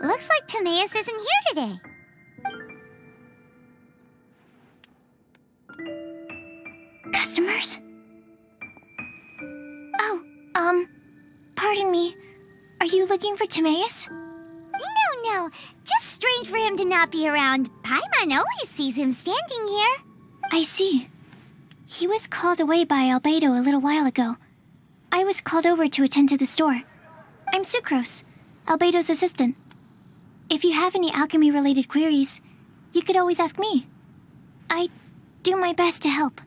Looks like Timaeus isn't here today. Customers? Oh, pardon me. Are you looking for Timaeus? No. Just strange for him to not be around. Paimon always sees him standing here. I see. He was called away by Albedo a little while ago. I was called over to attend to the store. I'm Sucrose, Albedo's assistant. If you have any alchemy-related queries, you could always ask me. I do my best to help.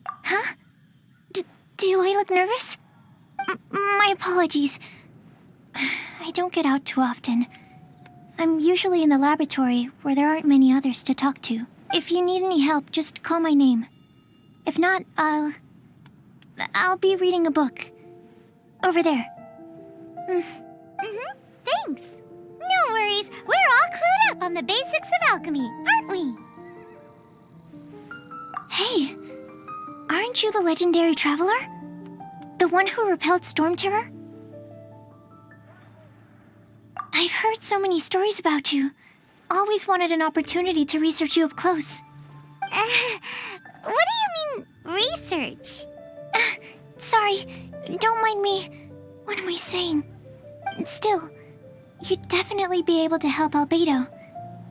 Huh? Do I look nervous? My apologies. I don't get out too often. I'm usually in the laboratory where there aren't many others to talk to. If you need any help, just call my name. If not, I'll be reading a book. Over there. Thanks. No worries. We're all clued up on the basics of alchemy, aren't we? Hey, aren't you the legendary traveler? The one who repelled Storm Terror? I've heard so many stories about you. Always wanted an opportunity to research you up close. What do you mean, research? Sorry, don't mind me. What am I saying? Still, you'd definitely be able to help Albedo.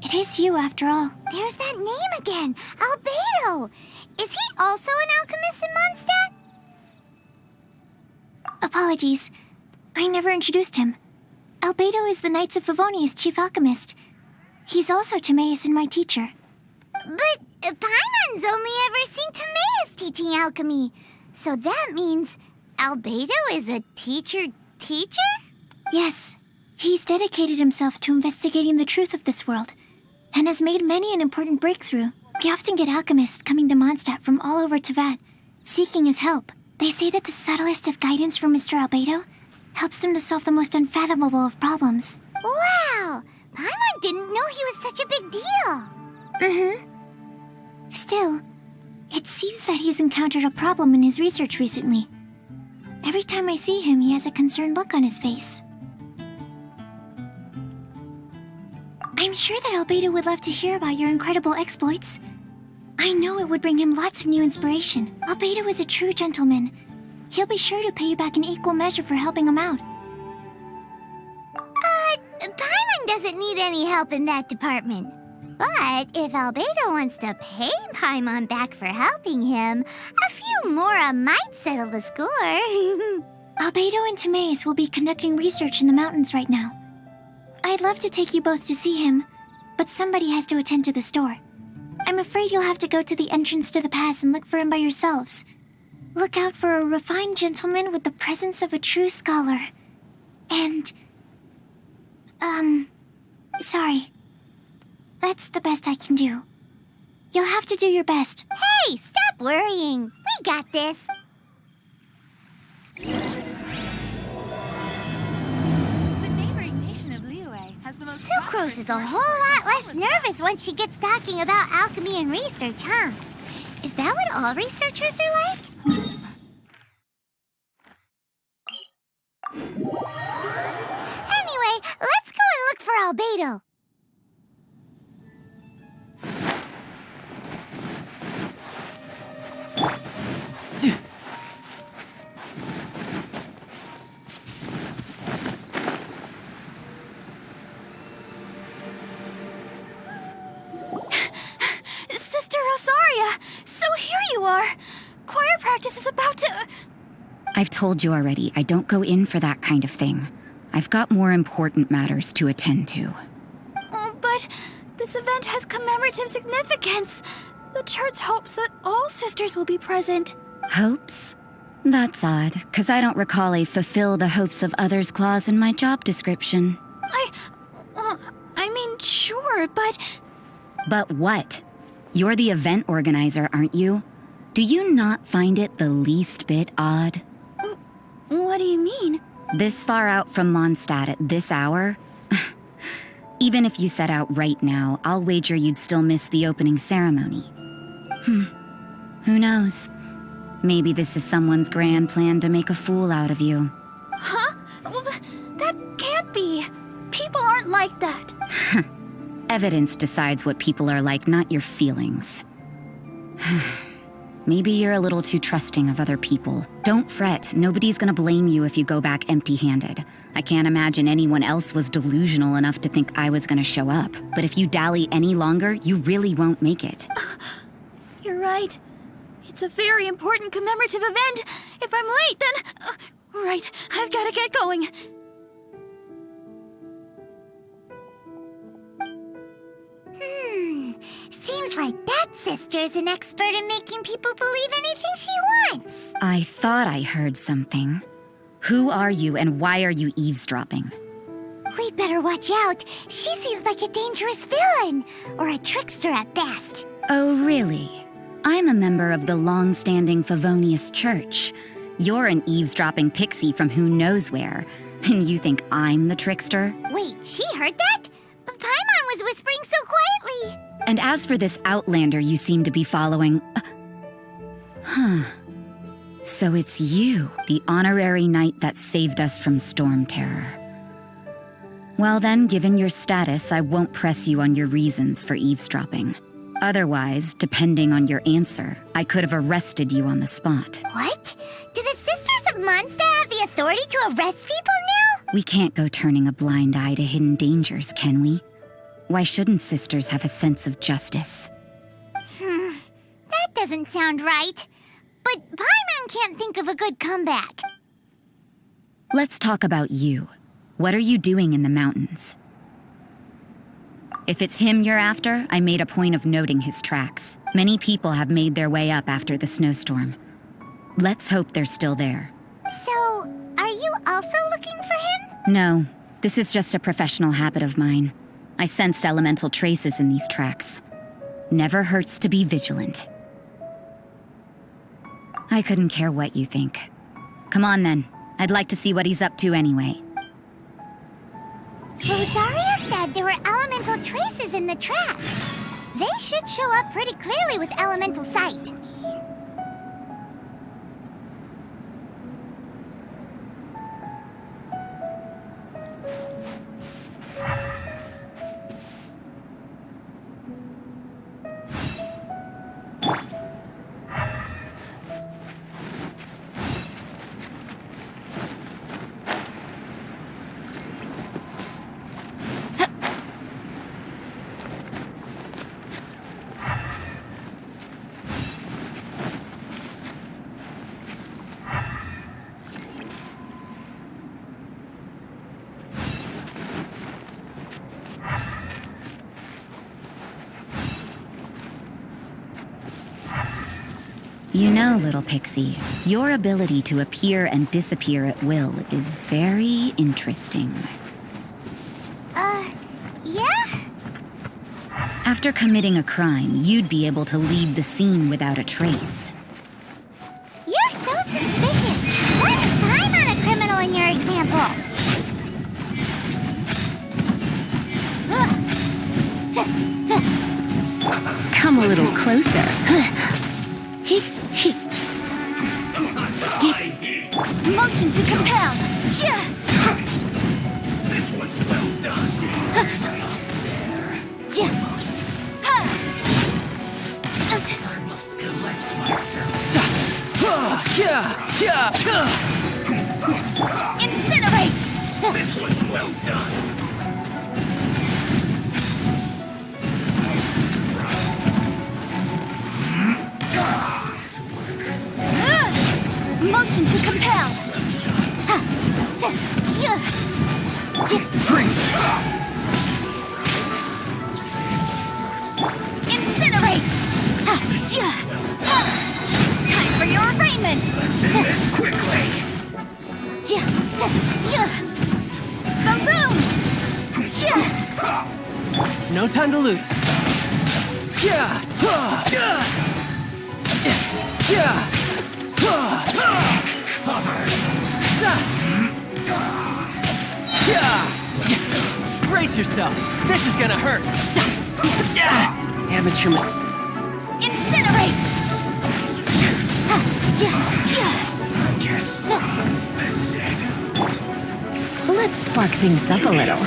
It is you, after all. There's that name again, Albedo. Is he also an alchemist in Mondstadt? Apologies. I never introduced him. Albedo is the Knights of Favonia's chief alchemist. He's also Timaeus and my teacher. But Paimon's only ever seen Timaeus teaching alchemy. So that means Albedo is a teacher? Yes. He's dedicated himself to investigating the truth of this world, and has made many an important breakthrough. We often get alchemists coming to Mondstadt from all over Teyvat, seeking his help. They say that the subtlest of guidance from Mr. Albedo helps him to solve the most unfathomable of problems. Wow! Paimon didn't know he was such a big deal! Still, it seems that he's encountered a problem in his research recently. Every time I see him, he has a concerned look on his face. I'm sure that Albedo would love to hear about your incredible exploits. I know it would bring him lots of new inspiration. Albedo is a true gentleman. He'll be sure to pay you back in equal measure for helping him out. Paimon doesn't need any help in that department. But if Albedo wants to pay Paimon back for helping him, a few more might settle the score. Albedo and Timaeus will be conducting research in the mountains right now. I'd love to take you both to see him, but somebody has to attend to the store. I'm afraid you'll have to go to the entrance to the pass and look for him by yourselves. Look out for a refined gentleman with the presence of a true scholar. And... sorry. That's the best I can do. You'll have to do your best. Hey, stop worrying. We got this. Sucrose is a whole lot less nervous once she gets talking about alchemy and research, huh? Is that what all researchers are like? Anyway, let's go and look for Albedo. So here you are. Choir practice is about to... I've told you already, I don't go in for that kind of thing. I've got more important matters to attend to. But this event has commemorative significance. The church hopes that all sisters will be present. Hopes? That's odd, because I don't recall a fulfill the hopes of others clause in my job description. I mean, sure, but... But what? You're the event organizer, aren't you? Do you not find it the least bit odd? What do you mean? This far out from Mondstadt at this hour? Even if you set out right now, I'll wager you'd still miss the opening ceremony. Who knows? Maybe this is someone's grand plan to make a fool out of you. Huh? Well, that can't be. People aren't like that. Evidence decides what people are like, not your feelings. Maybe you're a little too trusting of other people. Don't fret, nobody's gonna blame you if you go back empty-handed. I can't imagine anyone else was delusional enough to think I was gonna show up. But if you dally any longer, you really won't make it. You're right. It's a very important commemorative event. If I'm late, then... right, I've gotta get going. Seems like that sister's an expert in making people believe anything she wants. I thought I heard something. Who are you and why are you eavesdropping? We'd better watch out. She seems like a dangerous villain, or a trickster at best. Oh, really? I'm a member of the long-standing Favonius Church. You're an eavesdropping pixie from who knows where, and you think I'm the trickster? Wait, she heard that? Paimon was whispering so quietly. And as for this outlander you seem to be following... So it's you, the honorary knight that saved us from Storm Terror. Well then, given your status, I won't press you on your reasons for eavesdropping. Otherwise, depending on your answer, I could have arrested you on the spot. What? Do the Sisters of Mondstadt have the authority to arrest people now? We can't go turning a blind eye to hidden dangers, can we? Why shouldn't sisters have a sense of justice? That doesn't sound right. But Paimon can't think of a good comeback. Let's talk about you. What are you doing in the mountains? If it's him you're after, I made a point of noting his tracks. Many people have made their way up after the snowstorm. Let's hope they're still there. So, are you also looking for him? No, this is just a professional habit of mine. I sensed elemental traces in these tracks. Never hurts to be vigilant. I couldn't care what you think. Come on then. I'd like to see what he's up to anyway. Rosaria said there were elemental traces in the tracks. They should show up pretty clearly with elemental sight. You know, little pixie, your ability to appear and disappear at will is very interesting. Yeah? After committing a crime, you'd be able to leave the scene without a trace. You're so suspicious. Why is Paimon a criminal in your example? Come a little closer. Motion to compel. This was well done. I must collect myself. Incinerate! This was well done. Motion to compel. Freeze! Incinerate! Time for your arraignment! Let's end this quickly. Balloon! No time to lose. Brace yourself. This is gonna hurt. Amateur mis- Incinerate! Yes. This is it. Let's spark things up a little.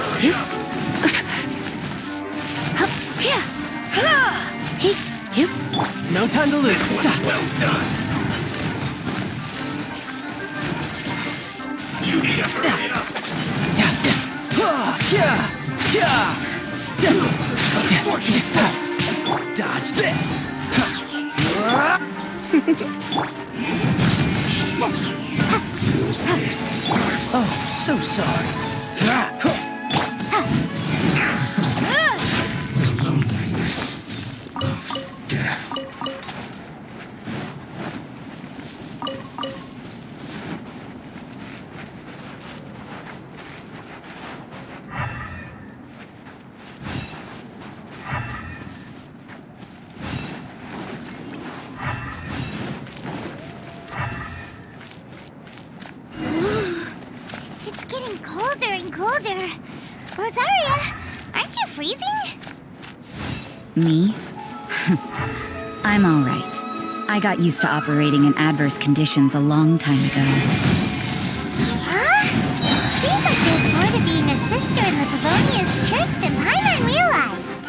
No time to lose. Well done. You need to hurry up. Unfortunate fault. Dodge this. Oh, so sorry. Death. It's getting colder and colder. Rosaria, aren't you freezing? Me? I'm all right. I got used to operating in adverse conditions a long time ago. Huh? Seems like there's more to being a sister in the Favonius church than Paimon realized.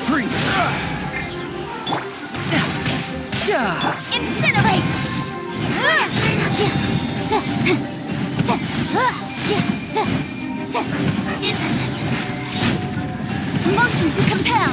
Freeze. Incinerate! Motion to compel!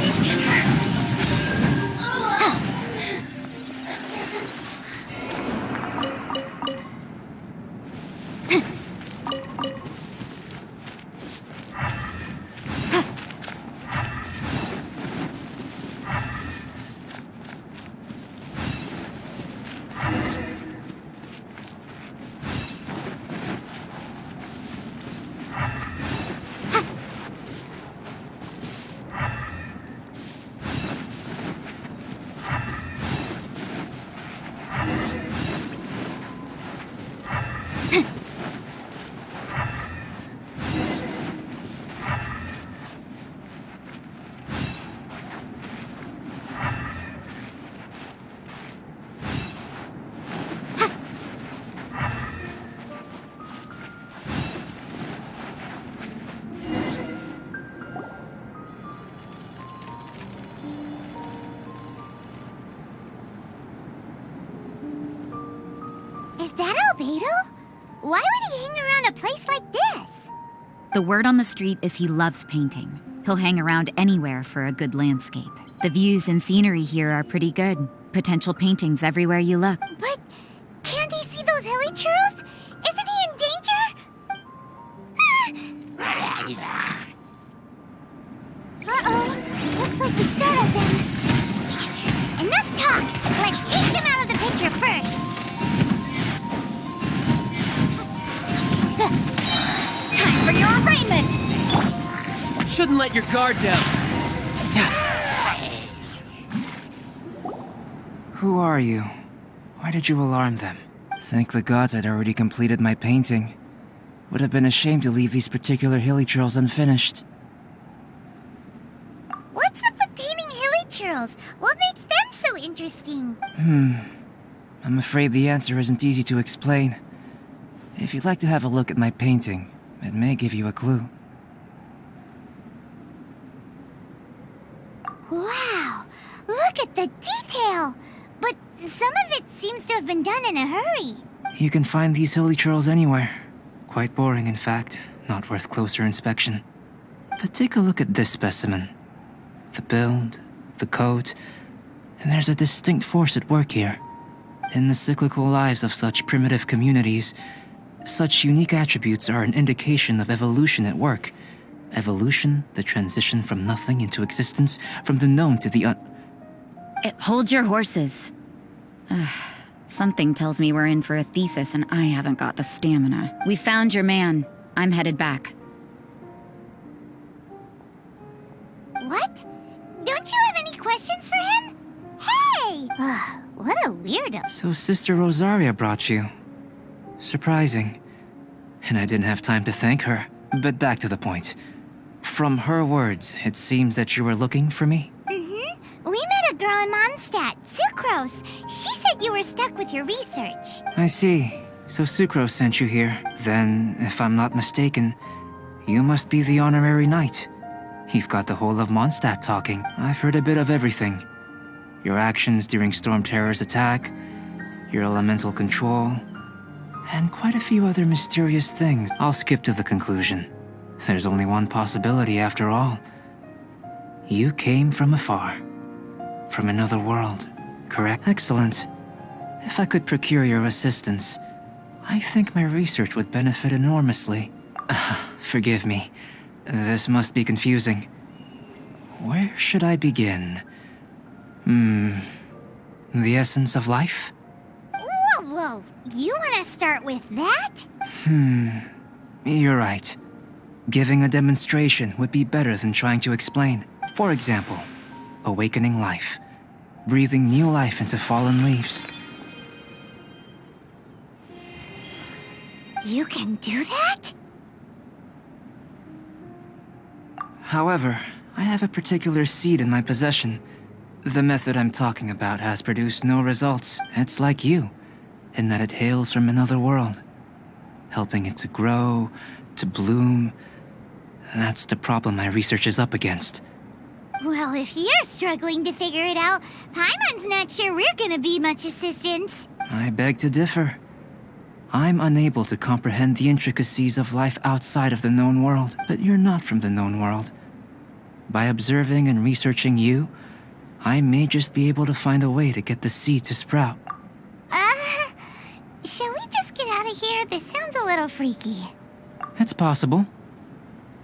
Is that Albedo? Why would he hang around a place like this? The word on the street is he loves painting. He'll hang around anywhere for a good landscape. The views and scenery here are pretty good. Potential paintings everywhere you look. But can't he see those hilichurls? Isn't he in danger? Uh-oh. Looks like we startled them. Enough talk. Let's take them out of the picture first. Time for your arraignment. Shouldn't let your guard down. Who are you? Why did you alarm them? Thank the gods I'd already completed my painting. Would have been a shame to leave these particular hilichurls unfinished. What's up with painting hilichurls? What makes them so interesting? I'm afraid the answer isn't easy to explain. If you'd like to have a look at my painting, it may give you a clue. Wow! Look at the detail! But some of it seems to have been done in a hurry. You can find these hilichurls anywhere. Quite boring, in fact. Not worth closer inspection. But take a look at this specimen. The build, the coat, and there's a distinct force at work here. In the cyclical lives of such primitive communities, such unique attributes are an indication of evolution at work. Evolution, the transition from nothing into existence, from the known to the Hold your horses. Something tells me we're in for a thesis and I haven't got the stamina. We found your man. I'm headed back. What? Don't you have any questions for him? Hey! What a weirdo. So Sister Rosaria brought you. Surprising. And I didn't have time to thank her. But back to the point. From her words, it seems that you were looking for me? Mm-hmm. We met a girl in Mondstadt, Sucrose. She said you were stuck with your research. I see. So Sucrose sent you here. Then, if I'm not mistaken, you must be the honorary knight. You've got the whole of Mondstadt talking. I've heard a bit of everything. Your actions during Storm Terror's attack, your elemental control, and quite a few other mysterious things. I'll skip to the conclusion. There's only one possibility after all. You came from afar. From another world, correct? Excellent. If I could procure your assistance, I think my research would benefit enormously. Forgive me. This must be confusing. Where should I begin? The essence of life? Whoa. You want to start with that? You're right. Giving a demonstration would be better than trying to explain. For example, awakening life. Breathing new life into fallen leaves. You can do that? However, I have a particular seed in my possession. The method I'm talking about has produced no results. It's like you, in that it hails from another world. Helping it to grow, to bloom. That's the problem my research is up against. Well, if you're struggling to figure it out, Paimon's not sure we're gonna be much assistance. I beg to differ. I'm unable to comprehend the intricacies of life outside of the known world, but you're not from the known world. By observing and researching you, I may just be able to find a way to get the seed to sprout. Shall we just get out of here? This sounds a little freaky. It's possible.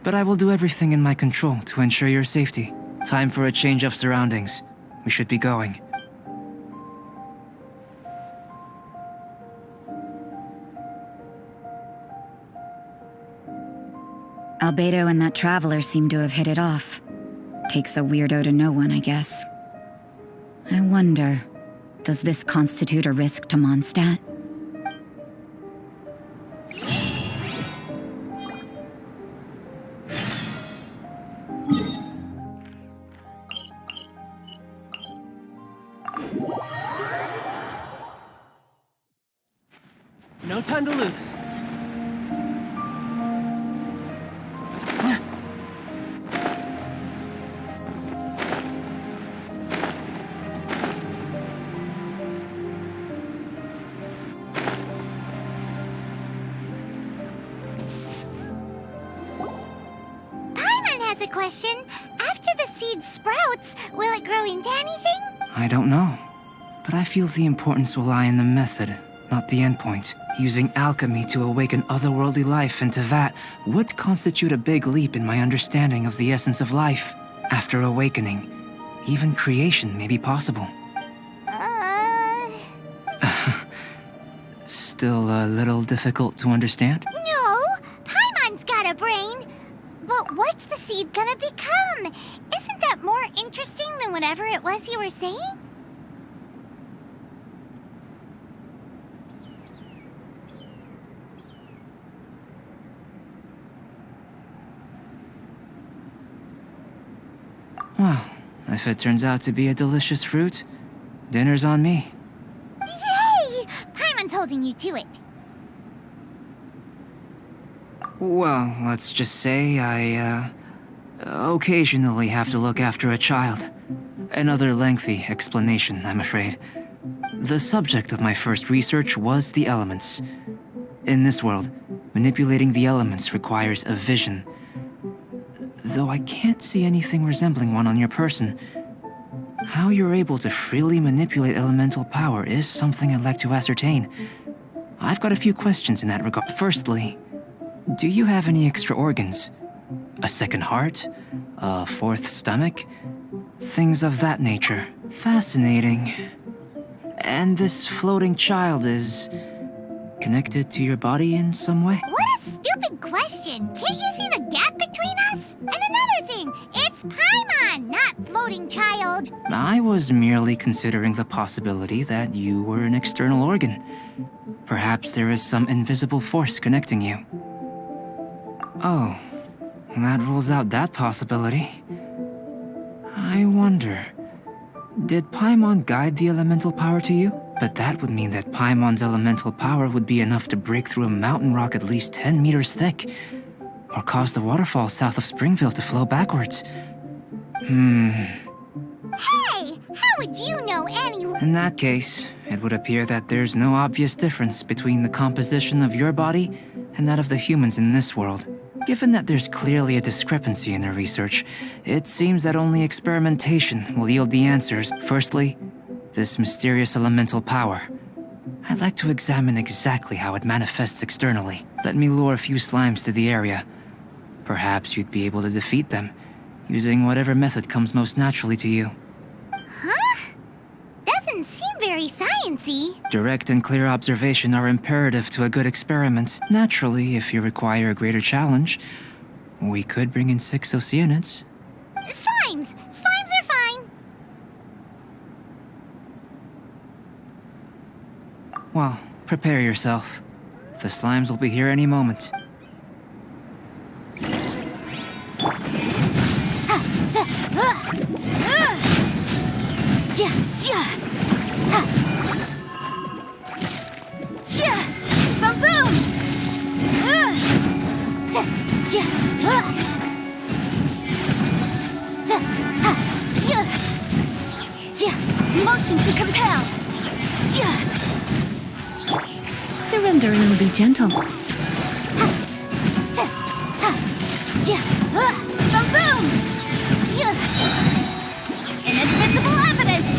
But I will do everything in my control to ensure your safety. Time for a change of surroundings. We should be going. Albedo and that traveler seem to have hit it off. Takes a weirdo to know one, I guess. I wonder, does this constitute a risk to Mondstadt? No time to lose. Paimon has a question. After the seed sprouts, will it grow into anything? I don't know. But I feel the importance will lie in the method, not the endpoint. Using alchemy to awaken otherworldly life into that would constitute a big leap in my understanding of the essence of life. After awakening, even creation may be possible. Still a little difficult to understand? No, Paimon's got a brain. But what's the seed gonna become? Isn't that more interesting than whatever it was you were saying? Well, if it turns out to be a delicious fruit, dinner's on me. Yay! Paimon's holding you to it. Well, let's just say I, occasionally have to look after a child. Another lengthy explanation, I'm afraid. The subject of my first research was the elements. In this world, manipulating the elements requires a vision. Though I can't see anything resembling one on your person, how you're able to freely manipulate elemental power is something I'd like to ascertain. I've got a few questions in that regard. Firstly, do you have any extra organs? A second heart? A fourth stomach? Things of that nature. Fascinating. And this floating child is connected to your body in some way? What a stupid question! Can't you see the gap between us? And another thing, it's Paimon! world. I was merely considering the possibility that you were an external organ. Perhaps there is some invisible force connecting you. Oh, that rules out that possibility. I wonder, did Paimon guide the elemental power to you? But that would mean that Paimon's elemental power would be enough to break through a mountain rock at least 10 meters thick, or cause the waterfall south of Springville to flow backwards. Hey, how would you know any... In that case, it would appear that there's no obvious difference between the composition of your body and that of the humans in this world. Given that there's clearly a discrepancy in our research, it seems that only experimentation will yield the answers. Firstly, this mysterious elemental power. I'd like to examine exactly how it manifests externally. Let me lure a few slimes to the area. Perhaps you'd be able to defeat them, using whatever method comes most naturally to you. Huh? Doesn't seem very sciencey. Direct and clear observation are imperative to a good experiment. Naturally, if you require a greater challenge, we could bring in 6 Oceanids. Slimes! Slimes are fine. Well, prepare yourself. The slimes will be here any moment. Motion to compel. Surrender and be gentle. Boom! Inadmissible evidence.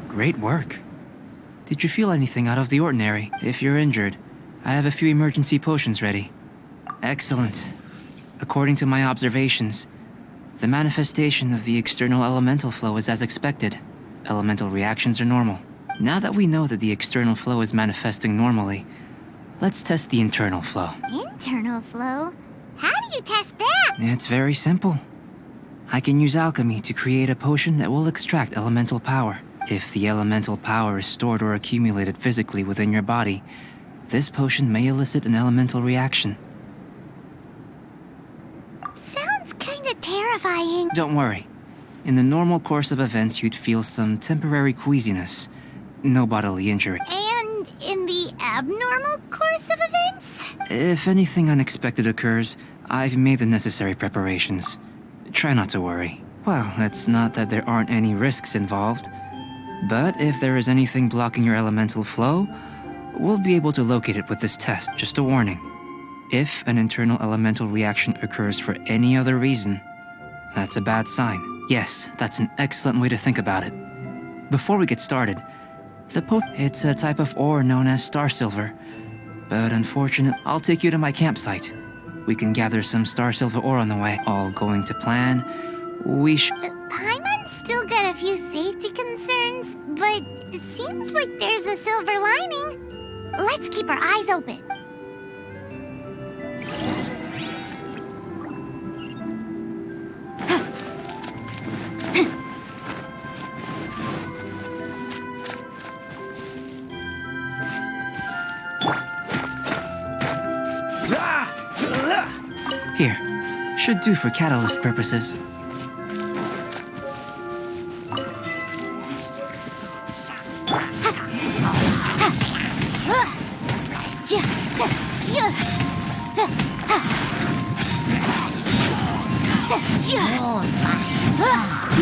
Great work. Did you feel anything out of the ordinary? If you're injured, I have a few emergency potions ready. Excellent. According to my observations, the manifestation of the external elemental flow is as expected. Elemental reactions are normal. Now that we know that the external flow is manifesting normally, let's test the internal flow. Internal flow? How do you test that? It's very simple. I can use alchemy to create a potion that will extract elemental power. If the elemental power is stored or accumulated physically within your body, this potion may elicit an elemental reaction. Sounds kinda terrifying. Don't worry. In the normal course of events, you'd feel some temporary queasiness. No bodily injury. And in the abnormal course of events? If anything unexpected occurs, I've made the necessary preparations. Try not to worry. Well, it's not that there aren't any risks involved. But if there is anything blocking your elemental flow, we'll be able to locate it with this test. Just a warning. If an internal elemental reaction occurs for any other reason, that's a bad sign. Yes, that's an excellent way to think about it. Before we get started, it's a type of ore known as star silver. But unfortunately, I'll take you to my campsite. We can gather some star silver ore on the way. All going to plan. Paimon's still got a few safety concerns, but it seems like there's a silver lining. Let's keep our eyes open. Here. Should do for catalyst purposes.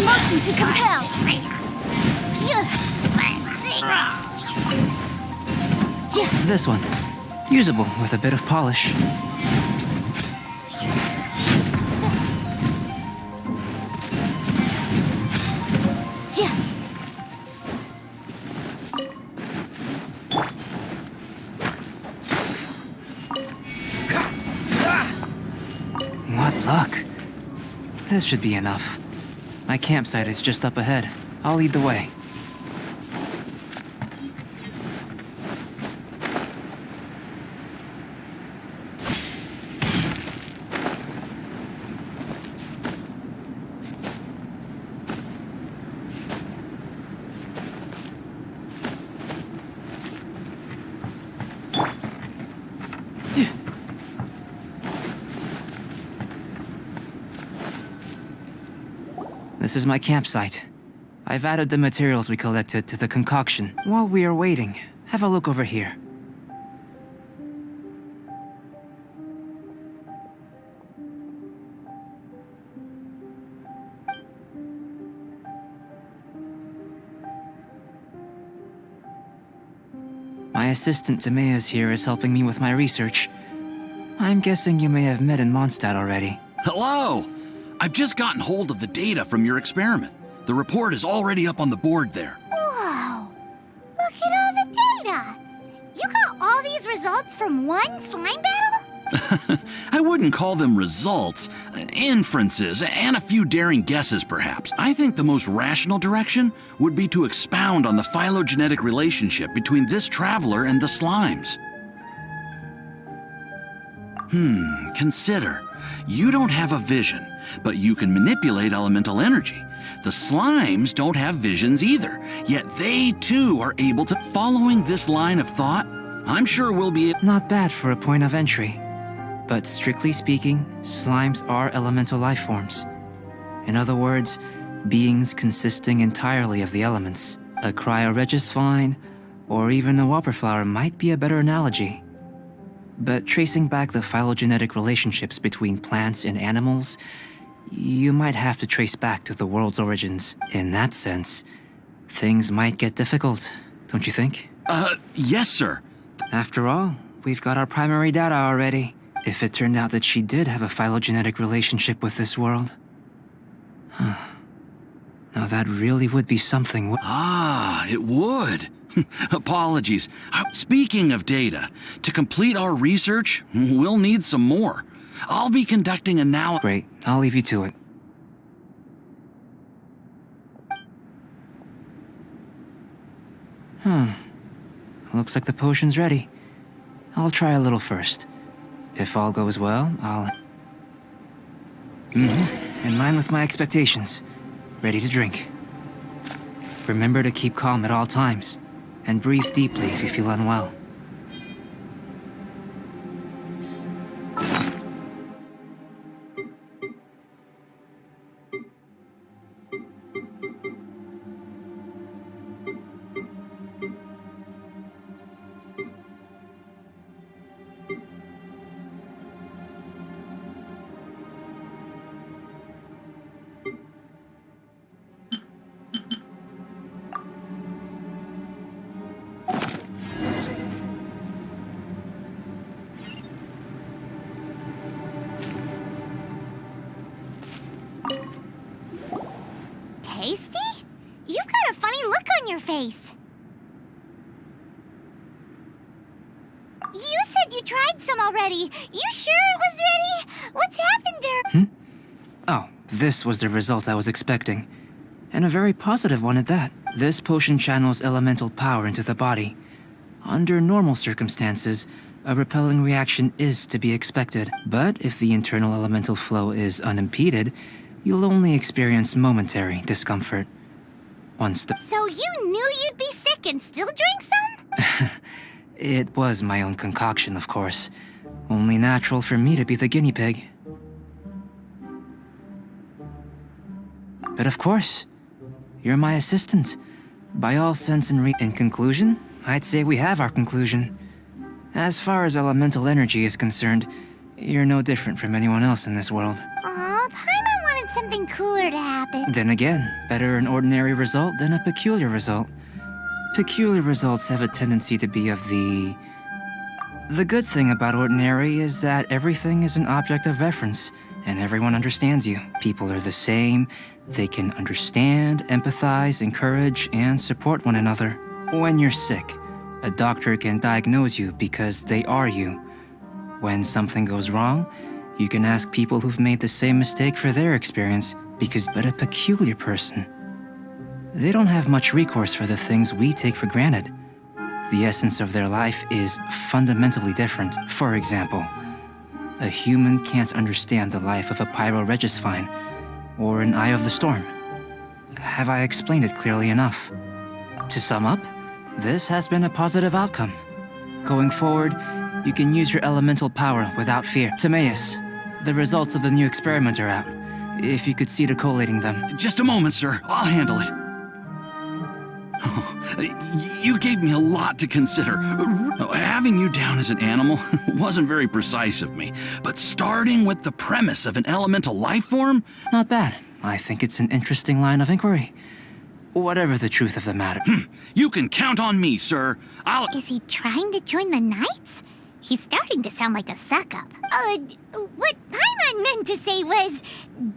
Motion to compel. This one. Usable with a bit of polish. What luck. This should be enough. My campsite is just up ahead. I'll lead the way. This is my campsite. I've added the materials we collected to the concoction. While we are waiting, have a look over here. My assistant Timaeus here is helping me with my research. I'm guessing you may have met in Mondstadt already. Hello! I've just gotten hold of the data from your experiment. The report is already up on the board there. Whoa! Look at all the data! You got all these results from one slime battle? I wouldn't call them results, inferences, and a few daring guesses perhaps. I think the most rational direction would be to expound on the phylogenetic relationship between this traveler and the slimes. Consider. You don't have a vision, but you can manipulate elemental energy. The slimes don't have visions either, yet they too are able to. Following this line of thought, I'm sure we'll be. Not bad for a point of entry. But strictly speaking, slimes are elemental life forms. In other words, beings consisting entirely of the elements. A cryoregis vine, or even a whopperflower might be a better analogy. But tracing back the phylogenetic relationships between plants and animals, you might have to trace back to the world's origins. In that sense, things might get difficult, don't you think? Yes, sir. After all, we've got our primary data already. If it turned out that she did have a phylogenetic relationship with this world. Now that really would be something. It would. Apologies. Speaking of data, to complete our research, we'll need some more. I'll be conducting analysis. Great, I'll leave you to it. Looks like the potion's ready. I'll try a little first. If all goes well, I'll... In line with my expectations. Ready to drink. Remember to keep calm at all times, and breathe deeply if you feel unwell. Tasty? You've got a funny look on your face. You said you tried some already. You sure it was ready? What's happened, Oh, this was the result I was expecting. And a very positive one at that. This potion channels elemental power into the body. Under normal circumstances, a repelling reaction is to be expected. But if the internal elemental flow is unimpeded, you'll only experience momentary discomfort. Once the... So you knew you'd be sick and still drank some? It was my own concoction, of course. Only natural for me to be the guinea pig. But of course, you're my assistant. By all sense and in conclusion, I'd say we have our conclusion. As far as elemental energy is concerned, you're no different from anyone else in this world. Aw, Paimon wanted something cooler to happen. Then again, better an ordinary result than a peculiar result. Peculiar results have a tendency to be of the... The good thing about ordinary is that everything is an object of reference, and everyone understands you. People are the same. They can understand, empathize, encourage, and support one another. When you're sick, a doctor can diagnose you because they are you. When something goes wrong, you can ask people who've made the same mistake for their experience, but a peculiar person. They don't have much recourse for the things we take for granted. The essence of their life is fundamentally different. For example, a human can't understand the life of a pyroregis vine or an eye of the storm. Have I explained it clearly enough? To sum up, this has been a positive outcome. Going forward, you can use your elemental power without fear. Timaeus, the results of the new experiment are out. if you could see to collating them. Just a moment, sir. I'll handle it. You gave me a lot to consider. Having you down as an animal wasn't very precise of me, but starting with the premise of an elemental life form? Not bad. I think it's an interesting line of inquiry. Whatever the truth of the matter. You can count on me, sir. Is he trying to join the Knights? He's starting to sound like a suck-up. What Paimon meant to say was,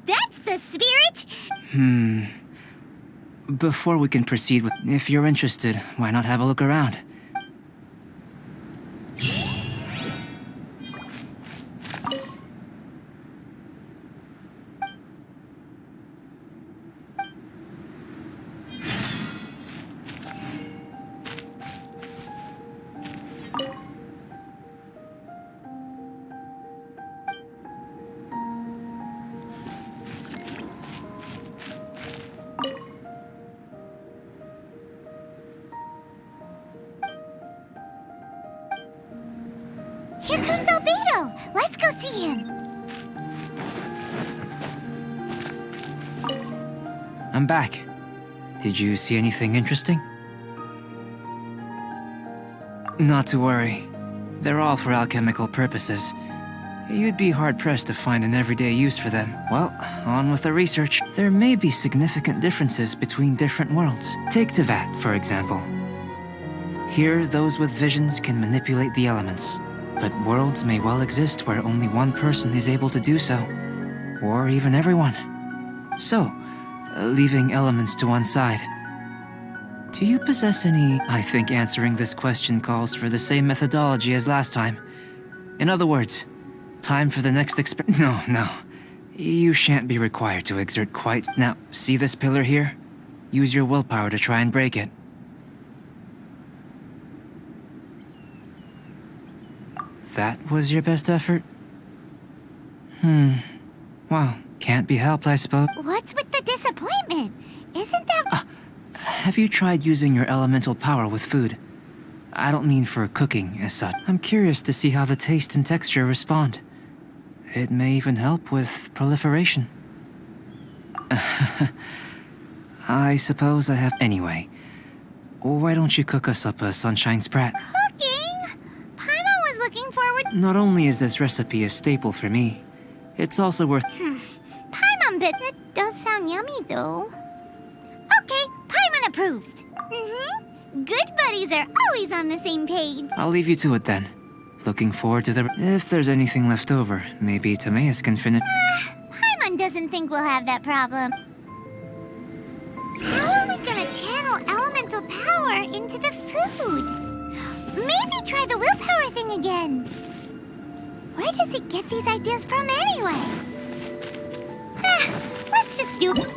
that's the spirit? Before we can proceed with, if you're interested, why not have a look around? Here comes Albedo! Let's go see him! I'm back. Did you see anything interesting? Not to worry. They're all for alchemical purposes. You'd be hard-pressed to find an everyday use for them. Well, on with the research. There may be significant differences between different worlds. Take Teyvat, for example. Here, those with visions can manipulate the elements. But worlds may well exist where only one person is able to do so. Or even everyone. So, leaving elements to one side. Do you possess any... I think answering this question calls for the same methodology as last time. In other words, time for the next No. You shan't be required to exert quite... Now, see this pillar here? Use your willpower to try and break it. That was your best effort? Well, can't be helped, I suppose. What's with the disappointment? Isn't that... Have you tried using your elemental power with food? I don't mean for cooking as such. I'm curious to see how the taste and texture respond. It may even help with proliferation. I suppose I have... Anyway, why don't you cook us up a sunshine sprat? Cooking? Paimon was looking forward... Not only is this recipe a staple for me, it's also worth... Paimon bit... That does sound yummy, though. Okay, Paimon approves. Good buddies are always on the same page. I'll leave you to it then. Looking forward to the... If there's anything left over, maybe Timaeus can finish... Paimon doesn't think we'll have that problem. How are we gonna channel elemental power into the food? Maybe try the willpower thing again. Where does it get these ideas from anyway? Let's just do it.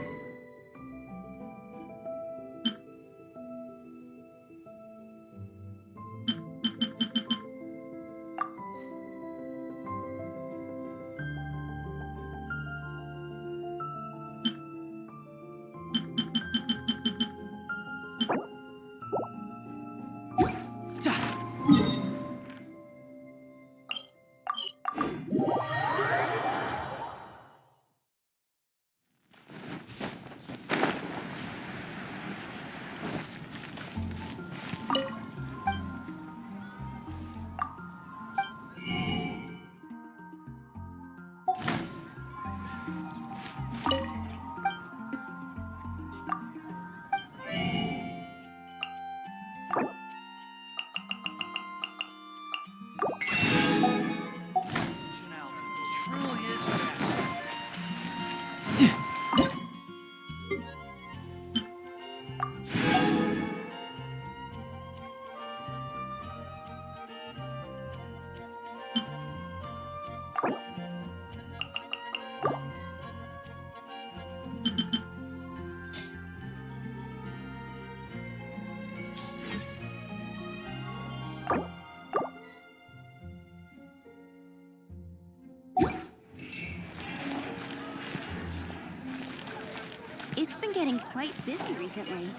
It's been getting quite busy recently.